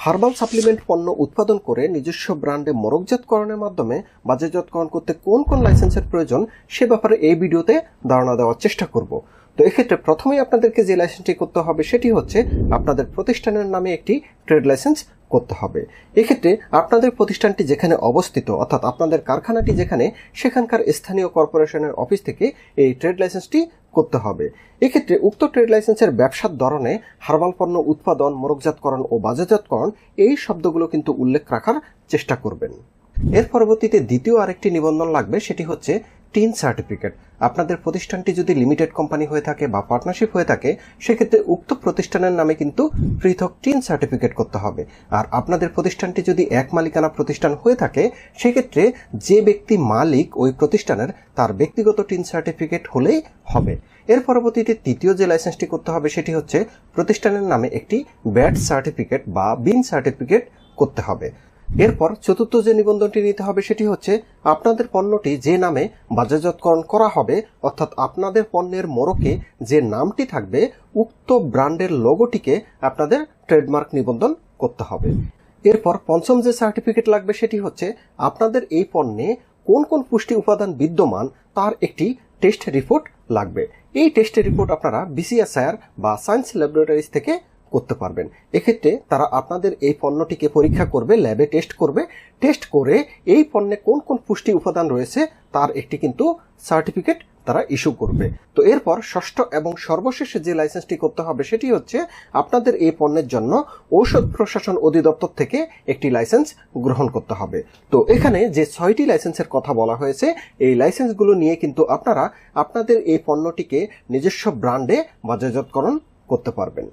Herbal supplement পণ্য উৎপাদন করে নিজস্ব ব্র্যান্ডে মোড়কজাতকরণের মাধ্যমে বাজারজাতকরণ করতে কোন কোন লাইসেন্সের প্রয়োজন সে ব্যাপারে এই ভিডিওতে ধারণা দেওয়ার চেষ্টা করব। তো এক্ষেত্রে প্রথমেই আপনাদেরকে যে লাইসেন্সটি করতে হবে সেটি হচ্ছে আপনাদের প্রতিষ্ঠানের নামে একটি ট্রেড লাইসেন্স করতে হবে। এক্ষেত্রে আপনাদের প্রতিষ্ঠানটি যেখানে অবস্থিত অর্থাৎ আপনাদের কারখানাটি যেখানে সেখানকার স্থানীয় কর্পোরেশনের অফিস থেকে এই ট্রেড লাইসেন্সটি করতে হবে। এক্ষেত্রে উক্ত ট্রেড লাইসেন্সের ব্যবসার ধরনে হার্বাল পণ্য উৎপাদন, মোড়কজাতকরণ ও বাজারজাতকরণ এই শব্দগুলো কিন্তু উল্লেখ রাখার চেষ্টা করবেন। এর পরবর্তীতে দ্বিতীয় আরেকটি নিবন্ধন লাগবে, সেটি হচ্ছে টিন সার্টিফিকেট। আপনাদের প্রতিষ্ঠানটি যদি লিমিটেড কোম্পানি হয়ে থাকে বা পার্টনারশিপ হয়ে থাকে সেক্ষেত্রে উক্ত প্রতিষ্ঠানের নামে কিন্তু পৃথক টিন সার্টিফিকেট করতে হবে। আর আপনাদের প্রতিষ্ঠানটি যদি এক মালিকানা প্রতিষ্ঠান হয়ে থাকে সেক্ষেত্রে যে ব্যক্তি মালিক ওই প্রতিষ্ঠানের তার ব্যক্তিগত টিন সার্টিফিকেট হলেই হবে। এর পরবর্তীতে তৃতীয় যে লাইসেন্সটি করতে হবে সেটি হচ্ছে প্রতিষ্ঠানের নামে একটি ব্যাট সার্টিফিকেট বা বিন সার্টিফিকেট করতে হবে। এরপর চতুর্থ যে নিবন্ধনটি নিতে হবে সেটি হচ্ছে আপনাদের পণ্যটি যে নামে বাজারজাতকরণ করা হবে অর্থাৎ আপনাদের পণ্যের মোড়কে যে নামটি থাকবে উক্ত ব্র্যান্ডের লোগোটিকে আপনাদের ট্রেডমার্ক নিবন্ধন করতে হবে। এরপর পঞ্চম যে সার্টিফিকেট লাগবে সেটি হচ্ছে আপনাদের এই পণ্যে কোন কোন পুষ্টি উপাদান বিদ্যমান তার একটি টেস্ট রিপোর্ট লাগবে। এই টেস্টের রিপোর্ট আপনারা বিসিএসআইআর বা সায়েন্স ল্যাবরেটরিজ থেকে করতে পারবেন। এক্ষেত্রে তারা আপনাদের এই পণ্যটিকে পরীক্ষা করবে, ল্যাবে টেস্ট করে এই পণ্যে কোন কোন পুষ্টি উপাদান রয়েছে তার একটি কিন্তু সার্টিফিকেট তারা ইস্যু করবে। তো এরপর ষষ্ঠ এবং সর্বশেষ যে লাইসেন্সটি করতে হবে সেটি হচ্ছে আপনাদের এই পণ্যের জন্য ঔষধ প্রশাসন অধিদপ্তর থেকে একটি লাইসেন্স গ্রহণ করতে হবে। তো এখানে যে 6টি লাইসেন্সের কথা বলা হয়েছে এই লাইসেন্সগুলো নিয়ে কিন্তু আপনারা আপনাদের এই পণ্যটিকে নিজস্ব ব্র্যান্ডে বাজারজাতকরণ করতে পারবেন।